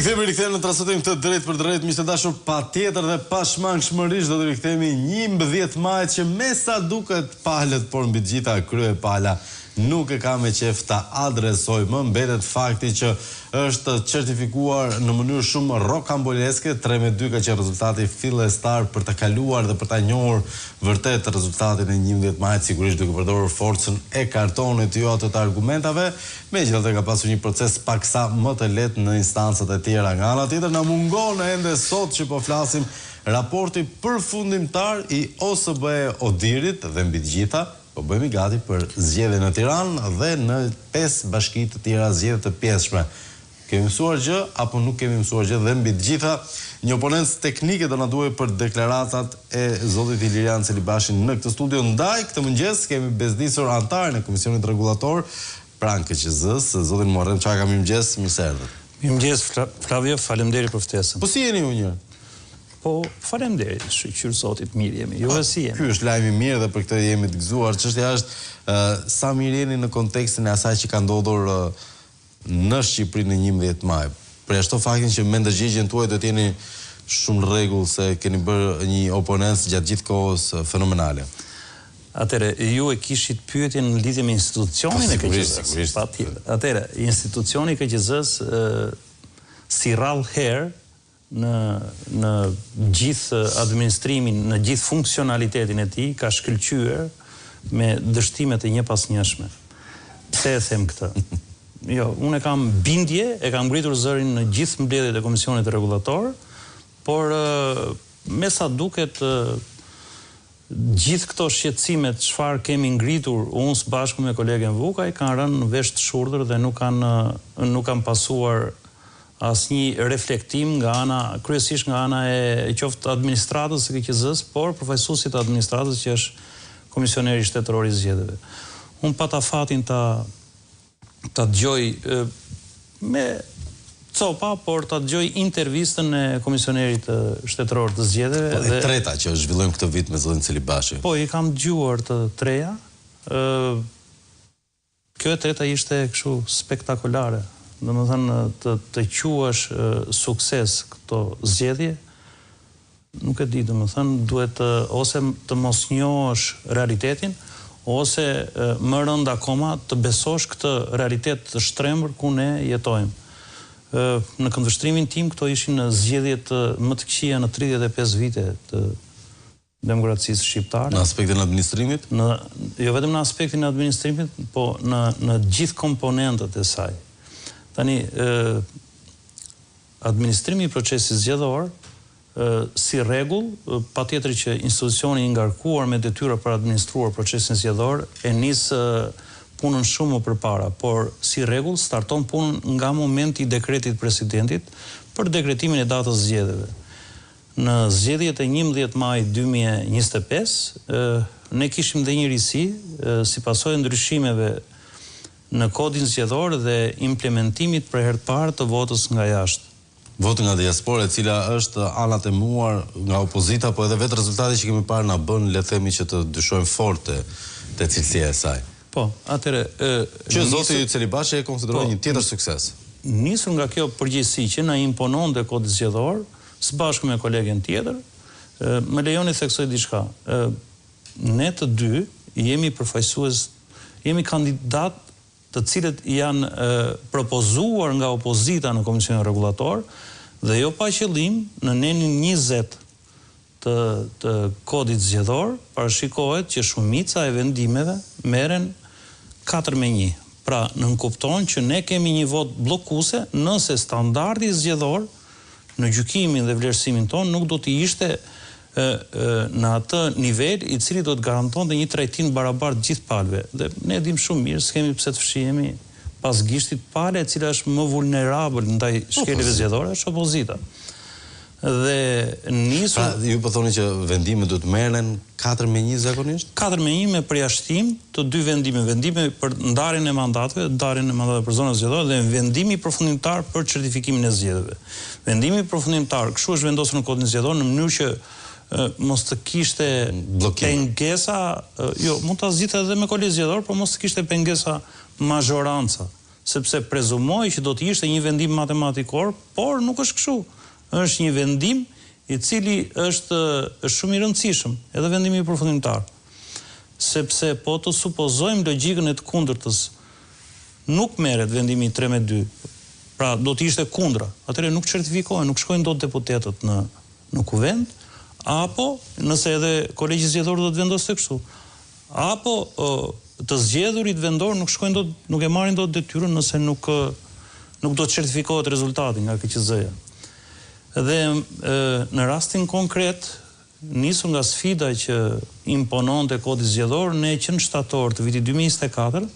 Rikthehemi në transmetim të drejt për drejt, miq të dashur, patjetër dhe pashmangshmërisht do të rikthehemi 11 maj që me sa duket palët, por mbi të gjitha krye pala nuk e ka me qef ta adresoj. Më mbetet fakti që është certifikuar në mënyrë shumë rokamboleske, 3-2 ka qenë rezultati fillestar për të kaluar dhe për ta njohur vërtet rezultatin e 11 majit, sigurisht duke përdorur forcën e kartonit, jo atë të argumentave. Megjithatë ka pasur një proces paksa më të lehtë në instancat e tjera. Nga ana tjetër na mungon ende sot që po flasim raporti përfundimtar i OSBE Odirit dhe mbi të gjitha po bëhemi gati për zgjedhje në Tiranë dhe në 5 bashki të tjera zgjedhje të pjesshme. Kemi mësuar gjë apo nuk kemi mësuar gjë? Dhe mbi të gjitha një oponencë teknike do na duhet për deklaratat e zotit Ilirian Celibashin në këtë studio. Ndaj këtë mëngjes kemi bezdisur antarin e Komisionit Rregullator pranë KQZ-s, zotin Muharrem Çaka. Mirëmëngjes, mirë se erdhët. Mirëmëngjes Flavio, faleminderit për ftesën. Po si jeni ju një? Po faleminderit, shqyr zotit, mirë jemi. Ju si jemi? Ky është lajmi mirë dhe për këtë jemi të gëzuar. Çështja është sa mirë jeni në kontekstin e asaj që ka ndodhur në Shqipëri në 11 maj. Përjashto faktin që me ndërgjegjen tuaj do të jeni shumë rregull se keni bërë një oponencë gjatë gjithë kohës fenomenale. Atëre, ju e kishit pyetjen në lidhje me institucionin e KQZ-s. Atëre, institucioni i KQZ-s si rrallë herë në gjithë administrimin, në gjithë funksionalitetin e tij ka shkëlqyer me dështimet e njëpasnjëshme. Pse e them këtë? Jo, unë kam bindje, e kam ngritur zërin në gjithë mbledhjet e Komisionit Rregullator, por me sa duket gjithë këto shqetësimet çfarë kemi ngritur unë së bashku me kolegen Vukaj kanë rënë në vesh të shurdhër dhe nuk kanë pasuar asnjë reflektim nga ana, kryesisht nga ana e qoftë administratës së KQZ-s, por përfaqësuesit të administratës që është komisioneri shtetëror i zgjedhjeve. Unë pata fatin ta dëgjoj me copa, por ta dëgjoj intervistën e komisionerit shtetëror të zgjedhjeve. Po e treta që zhvillojmë këtë vit me zotin Celibashi. Po, i kam dëgjuar të treja. Kjo e treta ishte kështu spektakolare. Domethënë të quash sukses këto zgjedhje, nuk e di, domethënë duhet ose të mos njohësh realitetin, ose më rënd akoma të besosh këtë realitet të shtrembur ku ne jetojmë. Në këndvështrimin tim këto ishin zgjedhjet më të këqija në 35 vite të demokracisë shqiptare. Në aspektin e administrimit? Jo vetëm në aspektin e administrimit, po në gjithë komponentët e saj. Tani, administrimi i procesit zgjedhor, si rregull, patjetër që institucioni i ngarkuar me detyra për administruar procesin zgjedhor e nis punën shumë më përpara, por si rregull starton punën nga momenti i dekretit presidentit për dekretimin e datës zgjedhjeve. Në zgjedhjet e 11 maj 2025, ne kishim dhe një risi, si pasojë ndryshimeve në kodin zgjedhor dhe implementimit për herë të parë të votës nga jashtë. Votë nga diaspora, e cila është ana temuar nga opozita, po edhe vetë rezultati që kemi parë na bën, le të themi, që të dyshojmë fort te cilësia e saj. Po, atëre që zoti Celibashi e konsideroi një tjetër sukses. Nisur nga kjo përgjegjësi që na impononte kodi zgjedhor, së bashku me kolegen tjetër, më lejoni theksoj diçka. Ne të dy jemi përfaqësues, jemi kandidat të cilët janë propozuar nga opozita në Komisionin Rregullator dhe jo pa qëllim në nenin 20 të kodit zgjedhor parashikohet që shumica e vendimeve merren 4-1. Pra, nënkupton që ne kemi një vot bllokuese nëse standardi zgjedhor në gjykimin dhe vlerësimin ton nuk do të ishte në atë nivel i cili do të garantonte një trajtim barabartë gjithë palëve. Dhe ne dim shumë mirë, s'kemi pse të fshihemi pas gishtit pale e cila është më vulnerabël ndaj shkeljeve zgjedhore, është opozita. Dhe nisur... Pra, ju po thoni që vendimet do të merren 4-1 zakonisht? 4-1 me përjashtim të dy vendime. Vendime për ndarjen e mandateve për zonën zgjedhore dhe vendimi përfundimtar për certifikimin e zgjedhjeve. Vendimi përfundimtar, kështu është vendosur në kodin zgjedhor në mënyrë që mos të kishte pengesa, jo, mund të zgjidhte edhe me kodin zgjedhor, por mos të kishte pengesa mazhoranca. sepse prezumoj që do të ishte një vendim matematikor, por nuk është kështu. Është një vendim i cili është shumë i rëndësishëm, edhe vendimi përfundimtar. Sepse po të supozojmë logjikën e të kundërtës, nuk merret vendimi 3-2, pra do të ishte kundra, atëherë nuk certifikohen, nuk shkojnë dot deputetët në kuvend, apo nëse edhe kolegji zgjedhor do të vendosë kështu, apo të zgjedhurit vendor nuk shkojnë dot, nuk e marrin dot detyrën nëse nuk do të certifikohet rezultati nga KQZ-ja. Dhe në rastin konkret, nisur nga sfida që impononte kodi zgjedhor, ne që në shtator të vitit 2024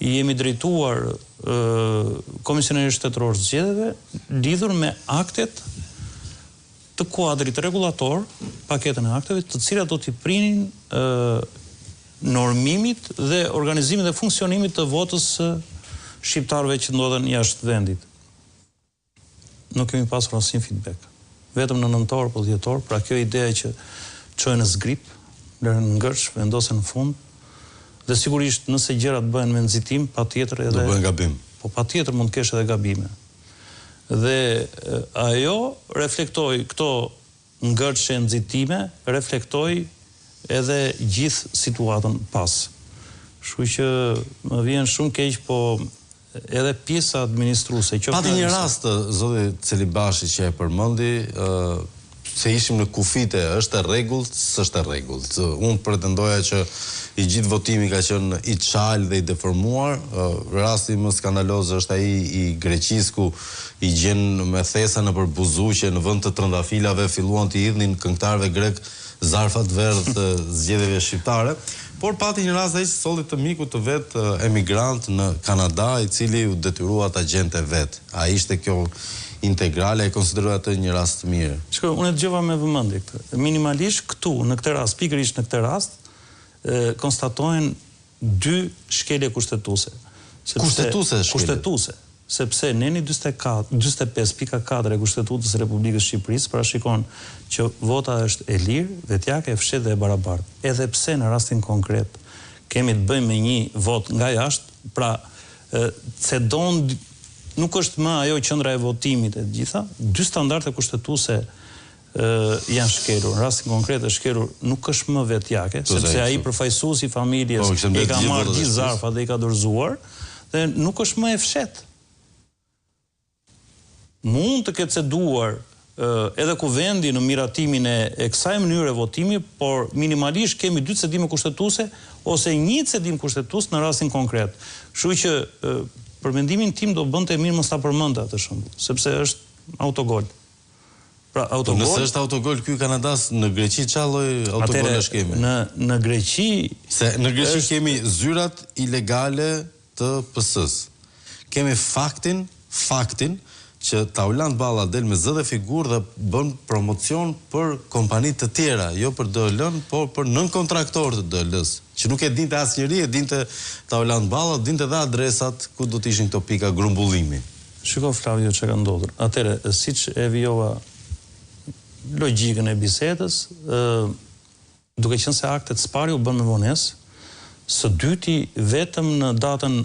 i jemi drejtuar Komisionerit Shtetëror të Zgjedhjeve lidhur me aktet të kuadrit regulator, paketën e akteve, të cilat do t'i prinin normimit dhe organizimit dhe funksionimit të votës shqiptarëve që ndodhen jashtë vendit. Nuk kemi pasur asnjë feedback. Vetëm në nëntor apo dhjetor, pra kjo ideja që çojnë në zgrip, lërën në ngërç, vendosen në fund, dhe sigurisht nëse gjërat bëhen me nxitim, patjetër edhe do bëhen gabim. Po patjetër mund të kesh edhe gabime. Dhe ajo reflektoi këto ngërçe nxitime, reflektoi edhe gjithë situatën pas. Kështu që më vjen shumë keq, po edhe pjesa administruese. Pati një rast, zoti Celibashi, që e përmendi, se ishim në kufite, është e rregullt, s'është e rregullt. Unë pretendoja që i gjithë votimi ka qenë i çal dhe i deformuar. Rasti më skandaloz është ai i Greqisë, ku i gjen me thesa nëpër buzuqe në vend të trëndafilave, filluan të hidhnin këngëtarëve grek zarfat verdh të zgjedhjeve shqiptare. Por pati një rast ai që solli të miku të vet emigrant në Kanada, i cili u detyrua ta gjente vet. A ishte kjo integrale, e konsideroj atë një rast të mirë? Shkoj, unë e dëgjova me vëmendje këtë. Minimalisht këtu, në këtë rast, pikërisht në këtë rast, konstatohen 2 shkelje kushtetuese. Kushtetuese. Sepse neni 25.4 e Kushtetutës së Republikës Shqipërisë parashikon që vota është e lirë, vetjake, e fshehtë dhe e barabartë. Edhe pse në rastin konkret kemi të bëjmë me një vot nga jashtë, pra cedon nuk është më ajo qendra e votimit e gjitha, 2 standarde kushtetuese janë shkelur. Në rastin konkret e shkelur nuk është më vetjake, sepse ai përfaqësuesi i familjes i ka marrë gjithë zarfat dhe i ka dorëzuar, dhe nuk është më e fshehtë. Mund të ketë ceduar edhe kuvendi në miratimin e kësaj mënyre votimi, por minimalisht kemi 2 cedime kushtetuese ose 1 cedim kushtetues në rastin konkret. Kështu që për mendimin tim do bënte mirë mos ta përmendë atë shembull, sepse është autogol. Pra autogol. Nëse është autogol ky Kanadas, në Greqi çfarë lloj autogolesh kemi? Në Greqi, se në Greqi kemi zyrat ilegale të PS-s. Kemi faktin që Taulant Balla del me zë dhe figurë dhe bën promocion për kompanitë të tjera, jo për DL-n, por për nën-kontraktorë të DL-s, që nuk e dinte asnjëri, e dinte Taulant Balla, dinte dhe adresat ku do të ishin këto pika grumbullimi. Shiko Flavio çka ka ndodhur. Atëre, siç e vijova logjikën e bisedës, duke qenë se aktet spari u bën me vonesë, së dyti vetëm në datën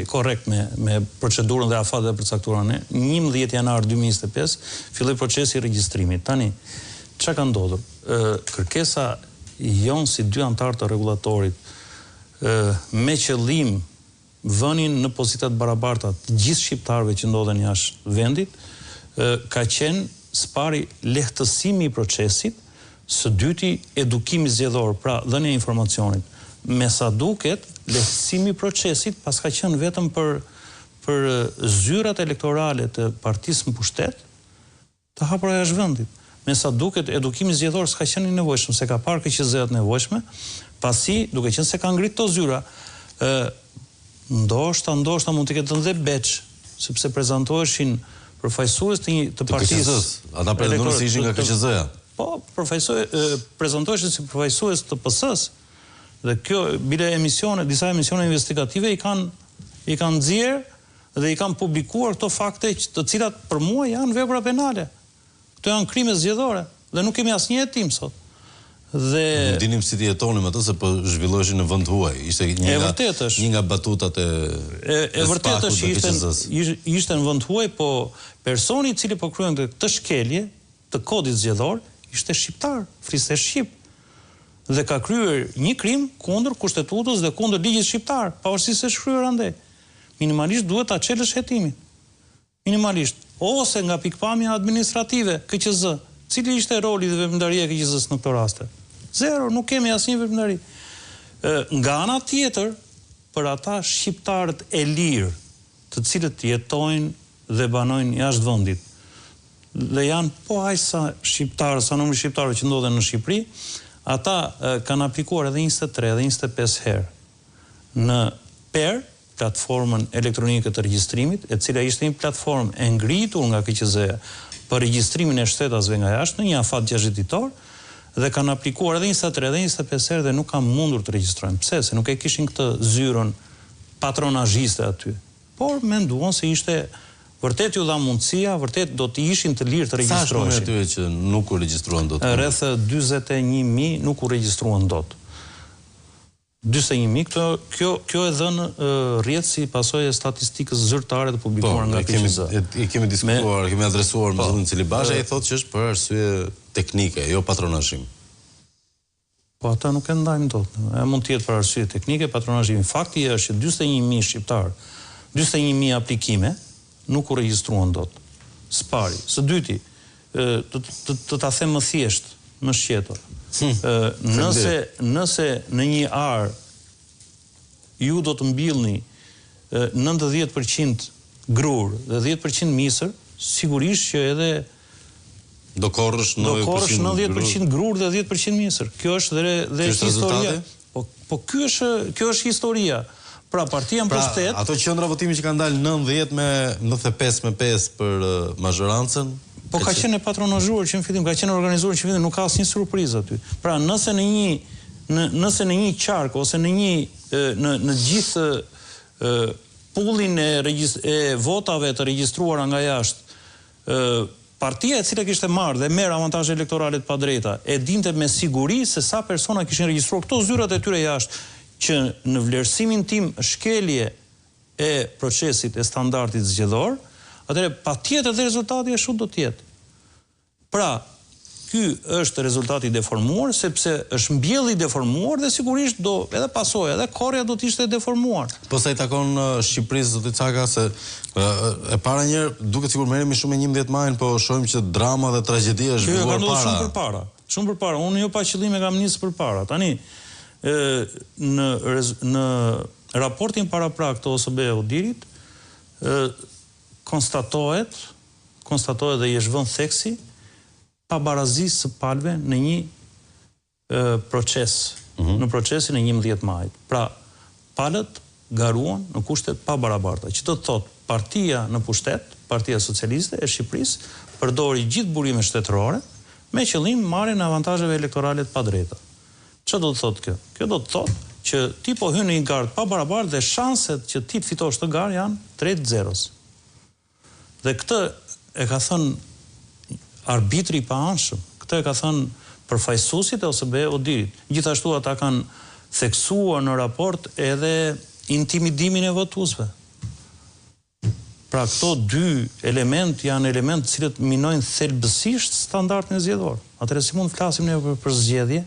korrekt me procedurën dhe afatet e përcaktuara ne, 11 janar 2025 filloi procesi i regjistrimit. Tani, çka ka ndodhur? Kërkesa jonë si 2 antar të rregullatorit me qëllim vënien në pozita të barabarta të gjithë shqiptarëve që ndodhen jashtë vendit, ka qenë spari lehtësimi i procesit, së dyti edukimi zgjedhor, pra dhënia e informacionit. Me sa duket, lehtësimi i procesit pas ka qenë vetëm për zyrat elektorale të partisë në pushtet të hapura jashtë vendit. Me sa duket, edukimi zgjedhor s'ka qenë i nevojshëm, se ka parë KQZ-t nevojshme, pasi duke qenë se ka ngritë to zyra, ndoshta mund të ketë dhe beç, sepse prezantoheshin përfaqësues të partisë. Ata pretendojnë se ishin nga KQZ-ja. Po, prezantoheshin si përfaqësues të PS-s. Dhe kjo, bile disa emisione investigative i kanë nxjerr dhe i kanë publikuar këto fakte të cilat për mua janë vepra penale. Këto janë krime zgjedhore dhe nuk kemi asnjë hetim sot. Dhe nuk dinim si të jetonim atë se po zhvilloheshin në vend huaj. Ishte një nga batutat e vërtetë ishte në vend huaj, po personi i cili po kryen këtë shkelje të kodit zgjedhor ishte shqiptar, fliste shqip. Dhe ka kryer një krim kundër kushtetutës dhe kundër ligjit shqiptar, pavarësisht se shkryer ande. Minimalisht duhet ta çelësh hetimin. Minimalisht, ose nga pikpamja administrative, KQZ. Cili ishte roli dhe veprimtaria e KQZ-s në këtë rast? Zero, nuk kemi asnjë veprimtari. Nga ana tjetër, për ata shqiptarët e lirë, të cilët jetojnë dhe banojnë jashtë vendit, dhe janë po aq sa shqiptarë, sa numri shqiptarëve që ndodhen në Shqipëri, ata kanë aplikuar edhe 23 dhe 25 herë në PER, platformën elektronike të regjistrimit, e cila ishte një platformë e ngritur nga KQZ-ja për regjistrimin e shtetasve nga jashtë në një afat 60 ditor, dhe kanë aplikuar edhe 23 dhe 25 herë dhe nuk kanë mundur të regjistrojnë. Pse? Se nuk e kishin këtë zyrën patronazhiste aty. Por menduan se ishte vërtet ju dha mundësia, vërtet do të ishin të lirë të regjistroheshin. Sa është numri atyre që nuk u regjistruan dot? Rreth 41.000 nuk u regjistruan dot. 41.000, kjo e dhënë rrjet si pasojë e statistikës zyrtare të publikuar nga KQZ. I kemi diskutuar, kemi adresuar me zonin Celibashi, ai thotë që është për arsye teknike, jo patronazhim. Po ata nuk e ndajmë dot. Mund të jetë për arsye teknike, patronazhimi. Fakti është që 41.000 shqiptar, 41.000 aplikime nuk u regjistruan dot. Së pari, së dyti, të ta them më thjesht, më shqetor. Nëse në një ar ju do të mbillni 90% grur dhe 10% misër, sigurisht që edhe do korrësh 90% grur dhe 10% misër. Kjo është dhe historia. Po kjo është historia. Pra partia në pushtet... Ato qendra votimi që kanë dalë 90 me 95 për mazhorancën. Po ka qenë patronazhuar që në fillim, ka qenë organizuar që në fillim, nuk ka asnjë surprizë aty. Pra nëse në një qark ose në gjithë pullin e votave të regjistruara nga jashtë, partia e cila kishte marrë dhe merr avantazhe elektorale të padrejta, e dinte me siguri se sa persona kishin regjistruar këto zyrat e tyre jashtë, që në vlerësimin tim shkelje e procesit e standardit zgjedhor, atëre patjetër dhe rezultati ashtu do të jetë. Pra, ky është rezultati deformuar, sepse është mbjellje deformuar dhe sigurisht do edhe pasoja, edhe korrja do të ishte deformuar. Po sa i takon Shqipërisë, zoti Caka, se e para njëherë duket sikur merremi shumë me 11 majin, po shohim që drama dhe tragjedia është zhvilluar para. Shumë përpara. Unë jo pa qëllim e kam nisë përpara. Tani në raportin paraprak të OSBE Odirit konstatohet dhe i është vënë theksi pabarazisë së palëve në një proces, në procesin e 11 majit. Pra, palët garuan në kushtet pabarabarta, që të thotë partia në pushtet, Partia Socialiste e Shqipërisë, përdori gjithë burimet shtetërore me qëllim marrjen e avantazheve elektorale të padrejta. Çfarë do të thotë kjo? Kjo do të thotë që ti po hyn në një garë pabarabartë dhe shanset që ti të fitosh të garë janë 3-0. Dhe këtë e ka thënë arbitri i paanshëm, këtë e ka thënë përfaqësuesit e OSBE Odirit. Gjithashtu ata kanë theksuar në raport edhe intimidimin e votuesve. Pra këto dy element janë elementë të cilët minojnë thelbësisht standardin zgjedhor. Atëherë si mund të flasim ne për zgjedhje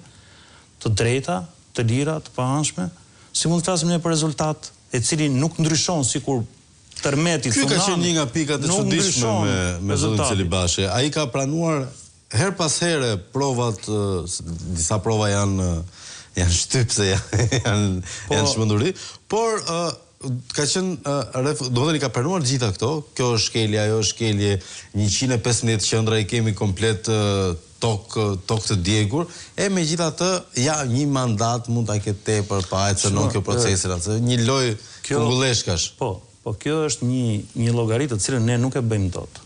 të drejta, të lira, të paanshme, si mund të flasim ne për rezultat e cili nuk ndryshon sikur tërmeti tsunami. Ky ka qenë një nga pikat e çuditshme me zotin Celibashi. Ai ka pranuar her pas here provat, disa prova janë shtypse, janë shmenduri, por ka qenë, do të thënë ka pranuar gjitha këto, kjo është shkelje, ajo është shkelje, 115 qendra i kemi komplet tokë të djegur, e megjithatë, ja, një mandat mund ta ketë tepër pa e cënon kjo procesin, një lojë kungulleshkash. Po kjo është një llogaritë të cilën ne nuk e bëjmë dot.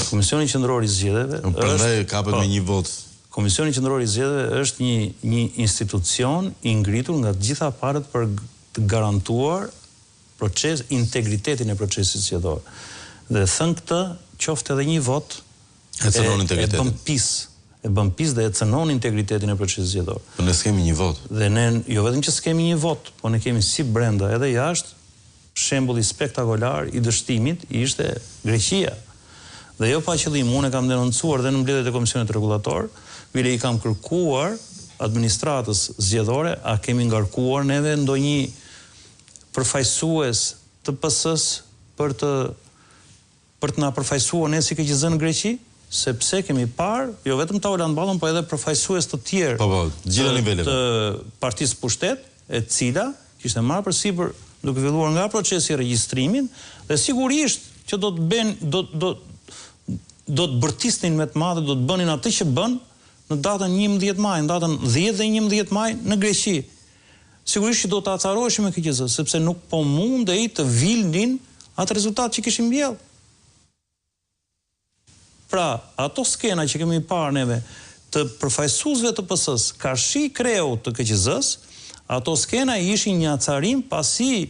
Komisioni Qendror i Zgjedhjeve prandaj kapet me një vot. Komisioni Qendror i Zgjedhjeve është një institucion i ngritur nga të gjitha palët për të garantuar integritetin e procesit zgjedhor. Dhe thënë këtë, qoftë edhe një vot e bën pis. e bën pis dhe e cënon integritetin e procesit zgjedhor. Po ne s'kemi një vot. Dhe ne jo vetëm që s'kemi një vot, po ne kemi si brenda edhe jashtë shembulli spektakolar i dështimit ishte Greqia. Dhe jo pa qëllim, unë e kam denoncuar dhe në mbledhjet e Komisionit Rregullator, bile i kam kërkuar administratës zgjedhore, a kemi ngarkuar neve ndonjë përfaqësues të PS-s për të na përfaqësuar ne si KQZ në Greqi, sepse kemi parë, jo vetëm ta Orland Ballon, po edhe përfaqësues të tjerë gjitha niveleve të partisë pushtet, e cila kishte marrë përsipër duke filluar nga procesi i regjistrimin dhe sigurisht që do të bërtisnin me të madhe, do të bënin atë që bën në datën 11 maj, në datën 10 dhe 11 maj në Greqi. Sigurisht që do të acaroheshim me KQZ, sepse nuk po mundej të vilnin atë rezultat që kishim mbjellë. Pra, ato skena që kemi parë neve të përfaqësuesve të PS-s, karshi kreu të KQZ-s, ato skena ishin një acarim pasi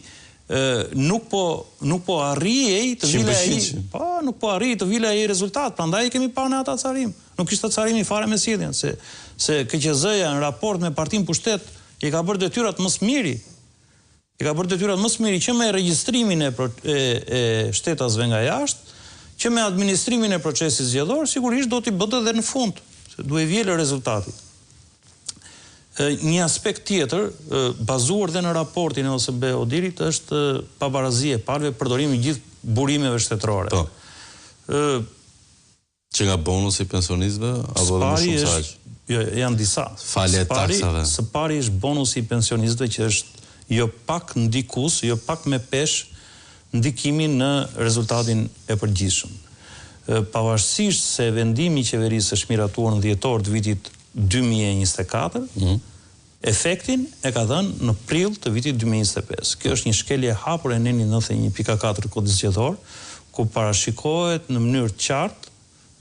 nuk po arrijej të vile ai. Po, nuk po arrijej të vile ai rezultat, prandaj kemi parë në atë acarim. Nuk ishte acarimi fare me sjelljen, se KQZ-ja në raport me partinë pushtet i ka bërë detyrat më së miri. I ka bërë detyrat më së miri që me regjistrimin e shtetasve nga jashtë, që me administrimin e procesit zgjedhor, sigurisht do t'i bëtë edhe në fund, se duhet vjellë rezultati. Një aspekt tjetër, bazuar dhe në raportin e OSB Odirit, është pabarazia e palëve, përdorimi gjithë burimeve shtetërore. Që nga bonusi pensionistëve, apo dhe më shumë saq? Jo, janë disa. Falje taksave. Së pari është bonusi pensionistëve që është jo pak ndikus, jo pak me pesh ndikimin në rezultatin e përgjithshëm. Pavarësisht se vendimi i qeverisë është miratuar në dhjetor të vitit 2024, efektin e ka dhënë në prill të vitit 2025. Kjo është një shkelje e hapur e neni 91.4 kodit zgjedhor, ku parashikohet në mënyrë të qartë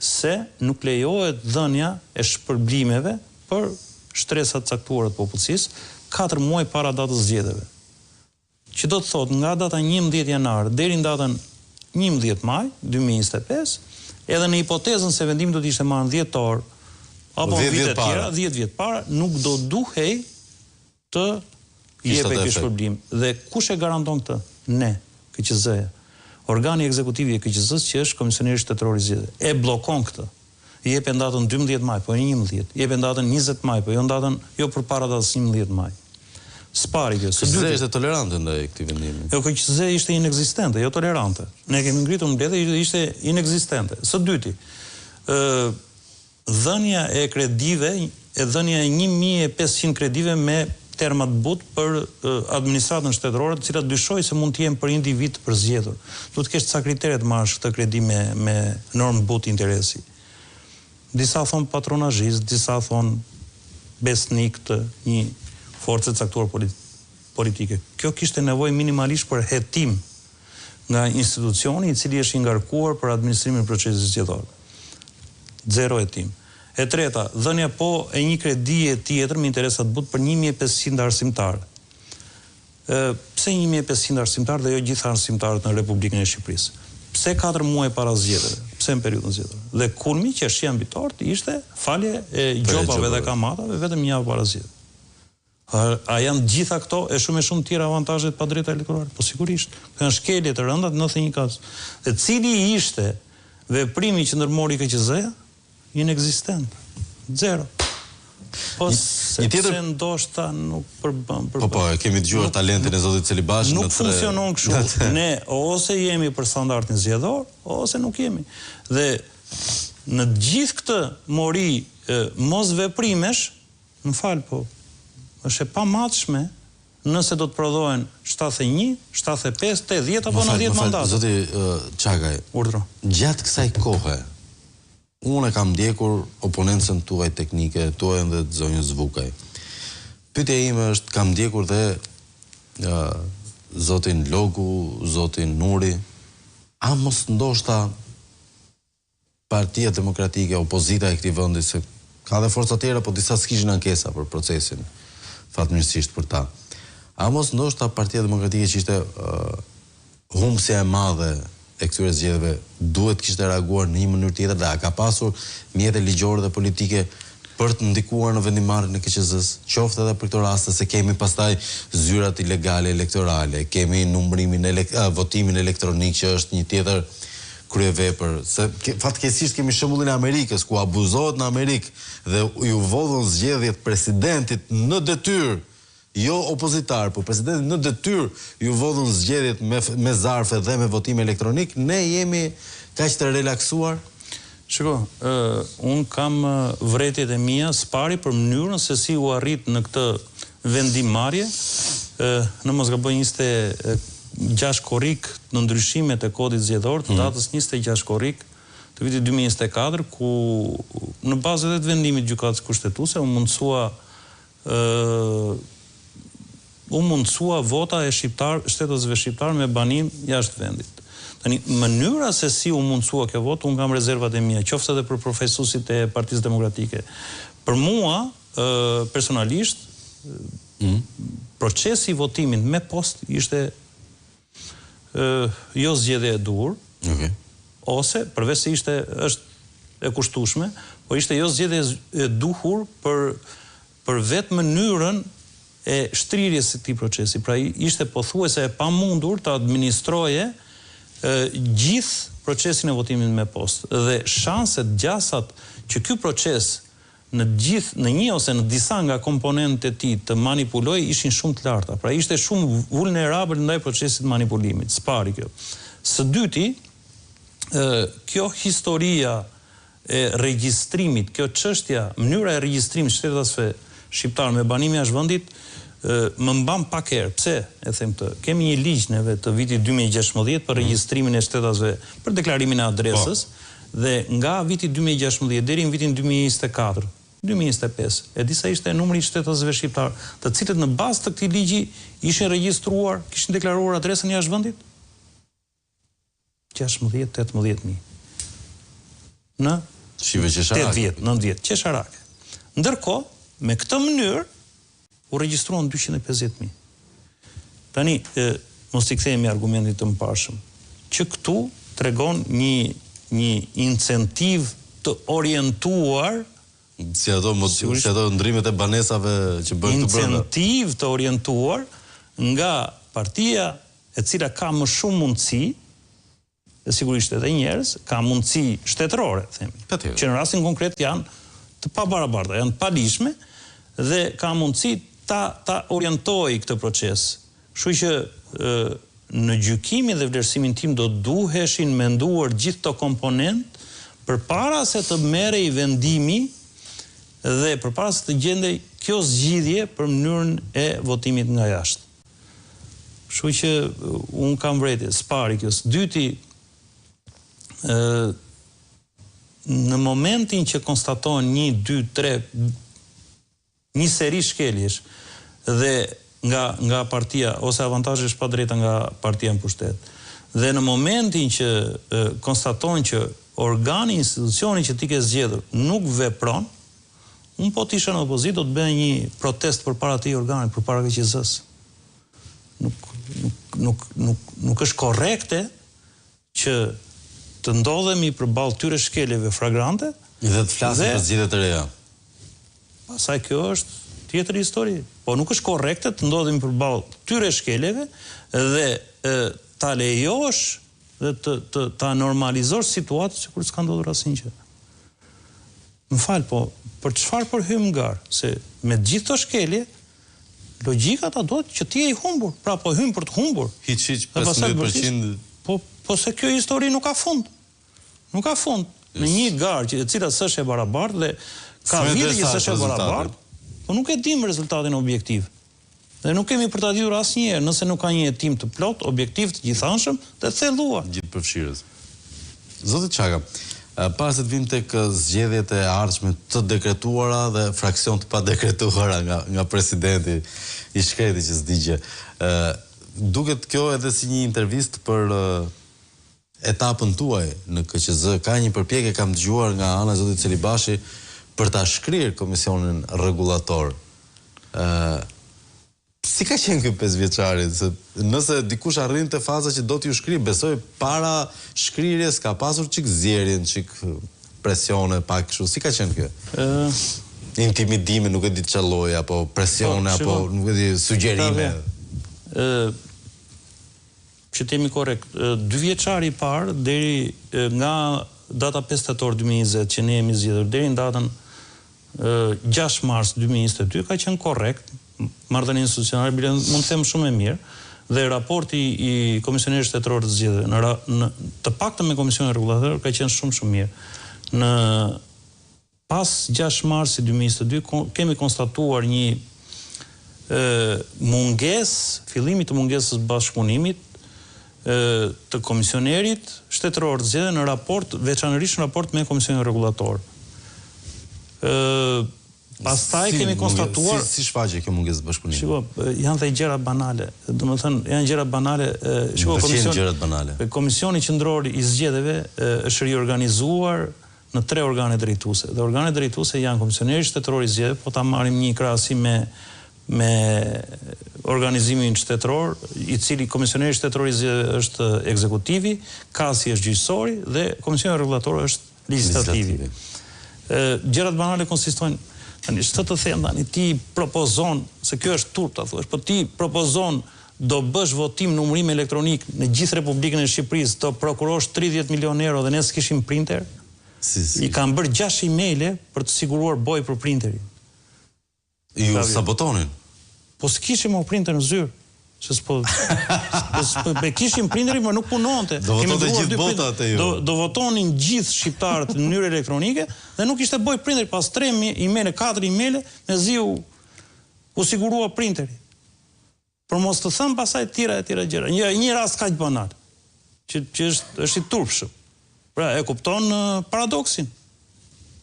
se nuk lejohet dhënia e shpërblimeve për shtresat caktuara të popullsisë 4 muaj para datës zgjedhjeve. Që do të thotë nga data 11 janar deri në datën 11 maj 2025, edhe në hipotezën se vendimi do të ishte marrë në dhjetor apo në vite të tjera, 10 vjet para, nuk do duhej të jepej ky shpërblim. Dhe kush e garanton këtë? Ne, KQZ-ja. Organi ekzekutivi i KQZ-s, që është Komisioneri Shtetëror i Zgjedhjeve, e bllokon këtë. I jep datën 12 maj, po 11, i jep datën 20 maj, po jo përpara datës 11 maj. Spari kjo. KQZ ishte tolerante ndaj këtij vendimi. Jo, KQZ ishte inekzistente, jo tolerante. Ne kemi ngritur mbledhje, ishte inekzistente. Së dyti, dhënia e kredive, dhënia e 1500 kredive me termat but për administratën shtetërore, të cilat dyshoj se mund të jenë për individ për zgjedhur. Duhet të kesh ca kritere të marrësh këtë kredi me normë but interesi. Disa thon patronazhist, disa thon besnik të një force caktuar politike. Kjo kishte nevojë minimalisht për hetim nga institucioni i cili është i ngarkuar për administrimin e procesit zgjedhor. Zero hetim. E treta, dhënia po e një kredie tjetër me interesat but për 1500 arsimtarë. Pse 1500 arsimtarë dhe jo gjithë arsimtarët në Republikën e Shqipërisë? Pse 4 muaj para zgjedhjeve? Pse në periudhën zgjedhore? Dhe kulmi që është ambitort ishte falje e gjobave dhe kamatave vetëm një javë para zgjedhjeve. A janë gjitha këto e shumë tjera avantazhet pa drejta elektorale? Po sigurisht. Kanë shkelje të rënda në 91 kas. Dhe cili ishte veprimi që ndërmori KQZ-ja? Inexistent. Zero. Po sepse ndoshta nuk përbën. Po, kemi dëgjuar talentin e zotit Celibashi. Nuk funksionon kështu. Ne ose jemi për standardin zgjedhor, ose nuk jemi. Dhe në gjithë këtë mori mos veprimesh, më fal, po është e pamatshme nëse do të prodhohen 71, 75, 80 apo 90 mandate. Zoti Çakaj, urdhro. Gjatë kësaj kohe, unë e kam ndjekur oponencën tuaj teknike, tuaj dhe të zonjës Zvukaj. Pyetja ime është, kam ndjekur dhe zotin Logu, zotin Nuri, a mos ndoshta Partia Demokratike, opozita e këtij vendi, se ka dhe forca tjera, po disa s'kishin ankesa për procesin, fatmirësisht për ta. A mos ndoshta Partia Demokratike që ishte humbësja e madhe e këtyre zgjedhjeve duhet kishte reaguar në një mënyrë tjetër dhe a ka pasur mjete ligjore dhe politike për të ndikuar në vendimarrjen e KQZ-s, qoftë edhe për këto raste se kemi pastaj zyrat ilegale elektorale, kemi numërimin votimin elektronik që është një tjetër kryevepër, se fatkeqësisht kemi shembullin e Amerikës ku abuzohet në Amerikë dhe ju vodhën zgjedhjet presidentit në detyrë, jo opozitar, por presidenti në detyrë ju vodhën zgjedhjet me zarfe dhe me votim elektronik, ne jemi kaq të relaksuar. Shiko, unë kam vërejtjet e mia spari për mënyrën se si u arrit në këtë vendimarrje, në mos gaboj 26 korrik në ndryshimet e kodit zgjedhor të datës 26 korrik të vitit 2024, ku në bazë edhe të vendimit gjykatës kushtetuese u mundësua vota e shtetësve shqiptar me banim jashtë vendit. Tani, mënyra se si u mundësua kjo votë, unë kam rezervat e mia, qoftë edhe për profesuesit e Partisë Demokratike. Për mua, personalisht, procesi i votimit me post ishte jo zgjedhje e duhur, ose, përveç se është e kushtueshme, po ishte jo zgjedhje e duhur për vetë mënyrën e shtrirjes së këtij procesi. Pra ishte pothuajse e pamundur të administroje gjithë procesin e votimit me post dhe shanset gjasat që ky proces në një ose në disa nga komponentët e tij të manipuloj ishin shumë të larta. Pra ishte shumë vulnerabël ndaj procesit të manipulimit. S'pari kjo. Së dyti, kjo historia e regjistrimit, kjo çështja, mënyra e regjistrimit shtetasve shqiptar me banim jashtë vendit më mban pak herë. Pse e them këtë? Kemi një ligj neve të vitit 2016 për regjistrimin e shtetasve për deklarimin e adresës dhe nga viti 2016 deri në vitin 2024, 2025, e disa ishte numri i shtetasve shqiptar, të cilët në bazë të këtij ligji ishin regjistruar, kishin deklaruar adresën jashtë vendit? 16-18.000. Në 8 vjet, 9 vjet, qesharake. Ndërkohë, me këtë mënyrë u regjistruan 250.000. Tani, mos i kthehemi argumentit të mëparshëm, që këtu tregon një incentiv të orientuar, si ato ndrimet e banesave që bëjnë të brenda. Incentiv të orientuar nga partia e cila ka më shumë mundësi, dhe sigurisht edhe njerëz, ka mundësi shtetërore, themi, që në rastin konkret janë të pabarabarta, janë palishme, dhe ka mundësi ta orientoj këtë proces. Kështu që në gjykimin dhe vlerësimin tim do duheshin menduar gjithë të komponent përpara se të merrej vendimi dhe përpara se të gjendej kjo zgjidhje për mënyrën e votimit nga jashtë. Kështu që unë kam vërejtje, s'pari kjo. Dyti, në momentin që konstatohen 1, 2, 3 një seri shkeljesh dhe nga partia ose avantazhesh pa drejta nga partia në pushtet. Dhe në momentin që konstatojnë që organi, institucioni që ti ke zgjedhur nuk vepron, unë po të isha në opozitë do të bëj një protest përpara atij organi, përpara KQZ-s. Nuk është korrekte që të ndodhemi përballë tyre shkeljeve fragrante dhe të flasim për zgjedhje të reja. Pastaj kjo është tjetër histori. Po nuk është korrekte të ndodhemi përballë tyre shkeljeve dhe ta lejosh dhe ta normalizosh situatën sikur s'ka ndodhur asnjë. Më fal, po për çfarë po hym gar? Se me gjithë këto shkelje, logjika ta do që ti je i humbur. Pra po hym për të humbur. Hiç 15%. Po se kjo histori nuk ka fund. Nuk ka fund. Në një garë e cila s'është e barabartë dhe ka vite që s'është e barabartë, po nuk e dim rezultatin objektiv. Dhe nuk kemi për ta ditur asnjëherë nëse nuk ka një hetim të plot, objektiv të gjithanshëm dhe thelluar. Gjithë përfshirës. Zoti Çaka, para se të vim tek zgjedhjet e ardhshme të dekretuara dhe fraksion të pa dekretuara nga presidenti i shkretit që s'digje, duket kjo edhe si një intervistë për etapën tuaj në KQZ. Ka një përpjekje, kam dëgjuar nga ana e zotit Celibashi, për ta shkrirë komisionin rregullator. Si ka qenë ky 5 vjeçari? Nëse dikush arrin te faza që do t'ju shkrijë, besoj para shkrirjes ka pasur çik zjerjen, çik presione, pak kështu. Si ka qenë kjo? Intimidime, nuk e di çfarë lloji, apo presione, apo nuk e di sugjerime. Që të jemi korrekt, 2 vjeçari i parë deri nga data 5 tetor 2020 që ne jemi zgjedhur deri në datën 6 mars 2022 ka qenë korrekt, marrëdhënia institucionale mund të them shumë e mirë, dhe raporti i Komisionerit Shtetëror të Zgjedhjeve të paktën me Komisionin Rregullator ka qenë shumë mirë. Në pas 6 marsi 2022 kemi konstatuar një fillimi të mungesës bashkëpunimit të Komisionerit Shtetëror të Zgjedhjeve në raport, veçanërisht në raport me Komisionin Rregullator. Pastaj kemi konstatuar... Si shfaqe kjo mungesë bashkëpunimi? Shiko, janë dhe gjëra banale. Domethënë, janë gjëra banale... Komisioni Qendror i Zgjedhjeve është riorganizuar në 3 organe drejtuese. Dhe organet drejtuese janë Komisioneri Shtetëror i Zgjedhjeve, po ta marrim një krahasim me organizimin shtetëror, i cili Komisioneri Shtetëror i Zgjedhjeve është ekzekutivi, KASI është gjyqësori dhe Komisioni Rregullator është legislativi. Gjërat banale konsistojnë, ç'të të them tani, ti propozon, se kjo është turp ta thuash, po ti propozon do bësh votim numërim elektronik në gjithë Republikën e Shqipërisë, do prokurosh 30 milion euro dhe ne s'kishim printer. I kanë bërë 6 emaile për të siguruar boj për printerin. Ju sabotonin? Po s'kishim o printer në zyrë. Kishim printerin, për nuk punonte. Do votonte gjithë bota atë ju. Do votonin gjithë shqiptarët në mënyrë elektronike dhe nuk ishte boj printer. Pas 3 emaile, 4 emaile, me zi u sigurua printeri. Por mos të thëmë pasaj tjera gjëra. Një rast kaq banal, që është i turpshëm. Pra, e kupton paradoksin.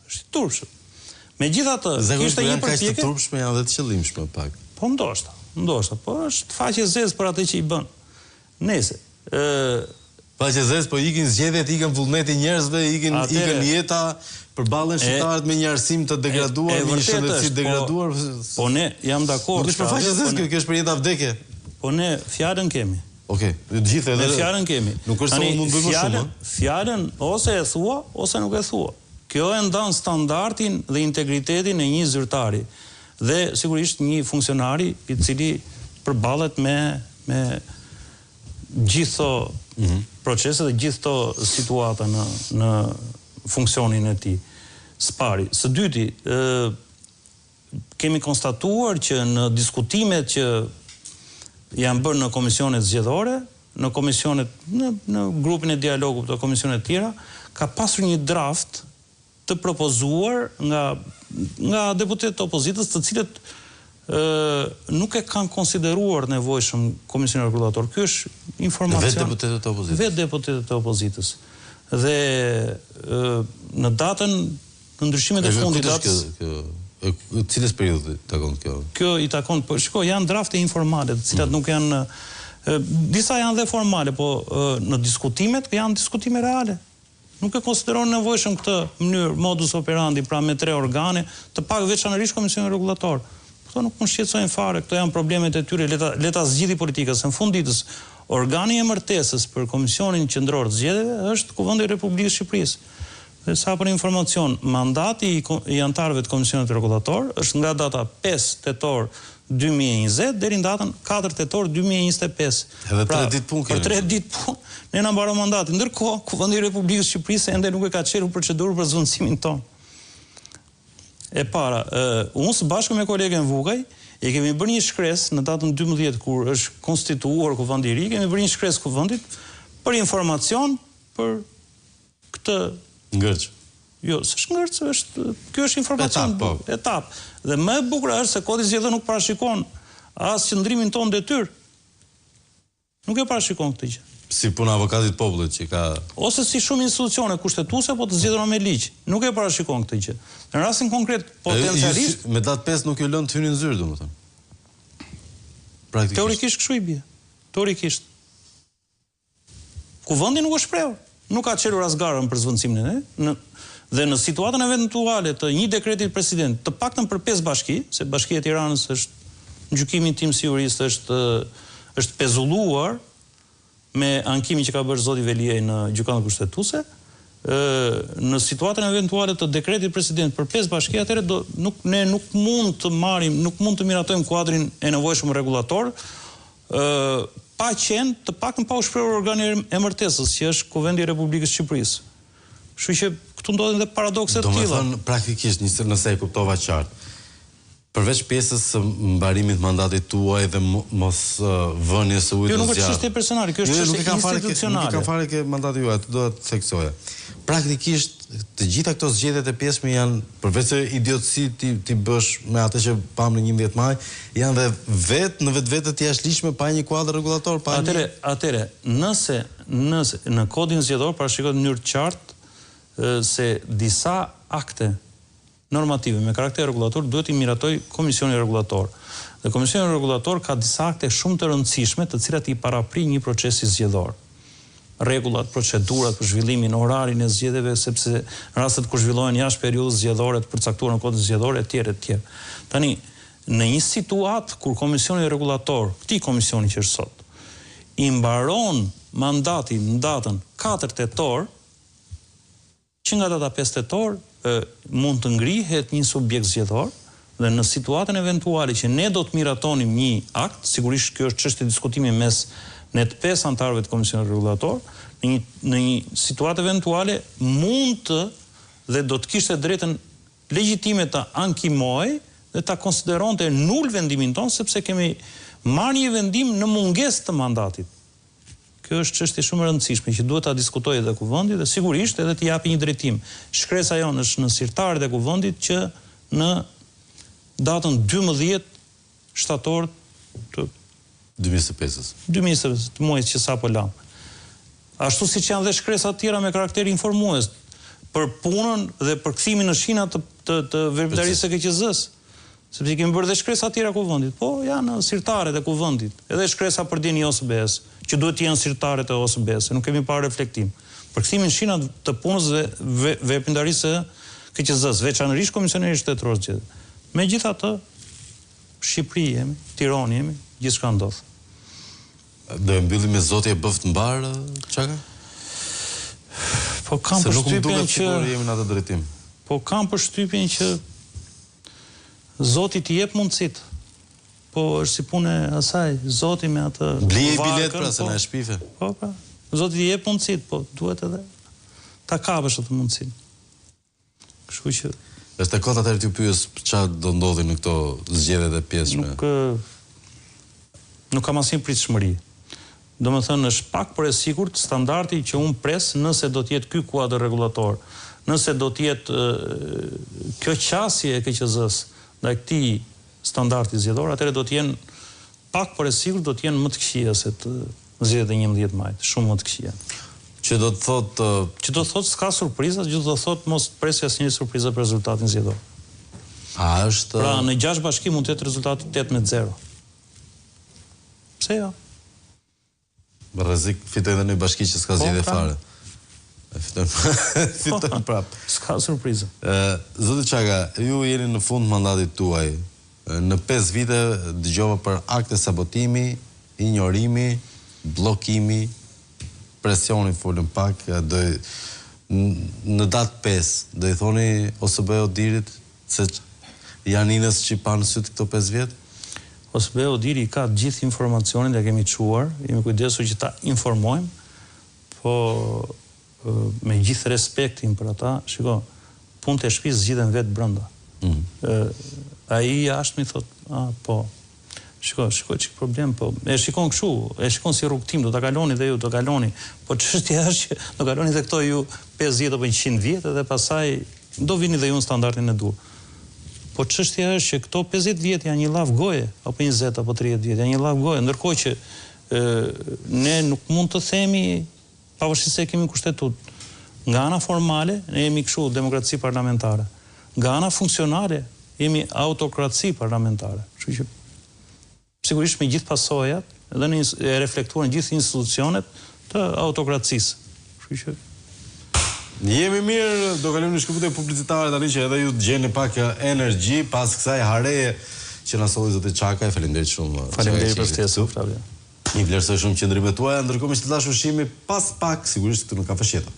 Është i turpshëm. Megjithatë, kishte një përpjekje. Zakonisht të turpshme janë dhe të qëllimshme pak. Po ndoshta, po është faqe zezë për atë që i bën. Nese. Faqe zezë, po ikin zgjedhjet, ikin vullneti njerëzve, ikin jeta, përballen shqiptarët me një arsim të degraduar, me një shëndetësi degraduar. Po ne jam dakord. Nuk është për faqe zezë, kjo është për jeta vdekje. Po ne fjalën kemi. Okej, gjithë edhe. Ne fjalën kemi. Nuk është se mund bëjmë shumë. Fjalën ose e thua ose nuk e thua. Kjo e ndan standardin dhe integritetin e një zyrtari. Dhe sigurisht një funksionari i cili përballet me gjithë procese dhe gjithë situata në funksionin e tij. Spari. Së dyti, kemi konstatuar që në diskutimet që janë bërë në komisionet zgjedhore, në komisionet, në grupin e dialogut të komisionet tjera, ka pasur një draft të propozuar nga deputetët të opozitës, të cilët nuk e kanë konsideruar nevojshëm Komisioni Rregullator. Ky është informacion. Vetë deputetët të opozitës. Vetë deputetët të opozitës. Dhe në datën, në ndryshimet e fundit datës. Cilës periudhë takon kjo? Kjo i takon, po shiko, janë drafte informale, të cilat nuk janë, disa janë dhe formale, po në diskutimet janë diskutime reale. Nuk e konsideron nevojshëm këtë mënyrë modus operandi, pra me 3 organe, të pak veçanërisht Komisioni Rregullator. Këto nuk më shqetësojnë fare, këto janë problemet e tyre, leta zgjidhni politikës. Në fund ditës, organi e martesës për Komisionin Qendror të Zgjedhjeve është Kuvendi i Republikës së Shqipërisë. Dhe sa për informacion, mandati i anëtarëve të Komisionit Rregullator është nga data 5 tetor 2020 deri në datën 4 tetor 2025. Edhe 3 ditë punë kemi. Për 3 ditë punë, ne na mbaron mandati. Ndërkohë, Kuvendi i Republikës së Shqipërisë ende nuk e ka çelur procedurën për zvendësimin ton. E para, unë së bashku me kolegen Vukaj, e kemi bërë një shkresë në datën 12 kur është konstituuar Kuvendi i ri, kemi bërë një shkresë Kuvendit për informacion për këtë ngërç. Jo, s'është ngërç, kjo është informacion, etap. Dhe më e bukur është se Kodi i Zgjedhjeve nuk parashikon as qëndrimin ton detyrë. Nuk e parashikon këtë gjë. Si puna avokatit popullit që ka... Ose si shumë institucione kushtetuese, po të zgjedhura me ligj. Nuk e parashikon këtë gjë. Në rastin konkret, potencialisht... Me datë 5 nuk ju lënë të hyni në zyrë, domethënë. Praktikisht. Teorikisht kështu i bie. Teorikisht. Kuvendi nuk është shprehur. Nuk ka çelur as garën për zvendësimin e dhe në situatën eventuale të një dekreti president, të paktën për 5 bashki, se Bashkia e Tiranës është, në gjykimin tim si jurist, është pezulluar me ankimin që ka bërë zoti Veliaj në gjykatën kushtetuese, në situatën eventuale të dekretit president për 5 bashki, atëherë ne nuk mund të miratojmë kuadrin e nevojshëm rregullator, pa qenë të paktën pa u shprehur organi e martesës, që është Kuvendi i Republikës së Shqipërisë. Kështu që këtu ndodhin dhe paradokse të tilla. Domethënë praktikisht nëse e kuptova qartë, përveç pjesës së mbarimit mandatit tuaj dhe mos vënies së ujit në zjarr. Jo, nuk është çështje personale, kjo është çështje institucionale. Nuk ka fare ke mandati juaj, do të theksoja. Praktikisht të gjitha këto zgjedhjet e pjesme janë, përveç se idiotësi ti bësh me atë që pam në 11 maj, janë dhe në vetë të jashtëligjshme pa një kuadër rregullator, pa një. Atëre, nëse në kodin zgjedhor parashikohet në mënyrë të qartë se disa akte normative me karakter rregullator duhet i miratoj Komisioni Rregullator. Dhe Komisioni Rregullator ka disa akte shumë të rëndësishme të cilat i paraprin një procesi zgjedhor. Rregullat, procedurat për zhvillimin, orarin e zgjedhjeve, sepse në rastet kur zhvillohen jashtë periudhës zgjedhore të përcaktuar në kodin zgjedhor etj. Tani, në një situatë kur Komisioni Rregullator, këtij komisioni që është sot, i mbaron mandatin në datën 4 tetor, që nga data 5 tetor mund të ngrihet një subjekt zgjedhor dhe në situatën eventuale që ne do të miratonim një akt, sigurisht kjo është çështje diskutimi mes ne të 5 anëtarëve të Komisionit Rregullator, në një situatë eventuale mund të dhe do të kishte drejtën legjitime të ankimojë dhe ta konsideronte nul vendimin ton sepse kemi marrë një vendim në mungesë të mandatit. Kjo është çështje shumë e rëndësishme që duhet ta diskutojë edhe Kuvendi dhe sigurisht edhe të japi një drejtim. Shkresa jonë është në sirtarët e Kuvendit që në datën 12 shtator të 2025 të muajit që sapo lam. Ashtu siç janë dhe shkresa të tjera me karakter informues për punën dhe për kthimin në shina të veprimtarisë së KQZ-s. Sepse kemi bërë dhe shkresa të tjera Kuvendit, po janë sirtarët e Kuvendit, edhe shkresa për dini OSBE-s, që duhet të jenë sirtarët e OSBE-s, nuk kemi parë reflektim. Për kthimin në shina të punës dhe veprimtarisë së KQZ-s, veçanërisht komisioneri shtetëror zgjedhje. Megjithatë, Shqipëri jemi, Tiranë jemi, gjithçka ndodh. Do e mbyllim me zoti e bëft mbar, Çaka? Po kam përshtypjen që jemi në atë drejtim. Po kam përshtypjen që Zoti t'i jep mundësit. Po është si punë e asaj, Zoti me atë blije bilet pra se na e shpife. Po pra. Zoti t'i jep mundësit, po duhet edhe ta kapësh atë mundësin. Kështu që është e kot atëherë t'ju pyes çfarë do ndodhi në këto zgjedhjet e pjesme. Nuk kam asnjë pritshmëri. Domethënë është pak por e sigurt standardi që unë pres nëse do të jetë ky kuadër rregullator, nëse do të jetë kjo qasje e KQZ-s ndaj këtij standardi zgjedhor, atëherë do të jenë pak por e sigurt do të jenë më të këqija se të zgjedhjet e 11 majit, shumë më të këqija. Që do të thotë s'ka surpriza, që do të thotë mos presja asnjë surprizë për rezultatin zgjedhor. A është Pra në 6 bashki mund të jetë rezultati 8-0. Pse jo? Rrezik fitojnë edhe në bashki që s'ka zgjedhje fare. Fitojnë prapë. S'ka surprizë. Zoti Çaka, ju jeni në fund mandatit tuaj. Në 5 vite dëgjova për akte sabotimi, injorimi, bllokimi, presioni folën pak, në datë 5, do i thoni OSBE Odirit se janë inës që i panë sytë këto 5 vjetë? OSBE Odiri ka gjithë informacionin dhe kemi quar, jemi kujdesur që ta informojmë, po me gjithë respektin për ata, shiko, punë të shtëpisë zgjidhen vetë brenda. Ai jashtë mi thot, po, shiko çik problem, po, e shikon kështu, e shikon si rrugtim, do ta kaloni dhe ju, do kaloni, po çështja është që do kaloni dhe këto ju 50 apo 100 vjet dhe pastaj do vini dhe ju në standardin e dur. Po çështja është që këto 50 vjet janë një llav goje, apo 20 apo 30 vjet, janë një llav goje, ndërkohë që ne nuk mund të themi pavarësisht se kemi kushtetut. Nga ana formale, ne jemi kështu demokraci parlamentare. Nga ana funksionale, jemi autokraci parlamentare. Kështu që sigurisht me gjithë pasojat, edhe e reflektuar në gjithë institucionet të autokracisë. Kështu që jemi mirë, do kalojmë në shkëputje publicitare tani që edhe ju të gjeni pak energji pas kësaj hareje që na solli zoti Çaka. Faleminderit shumë. Faleminderit për ftesën, Flavia. Një vlerësoj shumë qëndrimet tuaja, ndërkohë që të dash ushqimi pas pak sigurisht këtu në Kafe Sheta.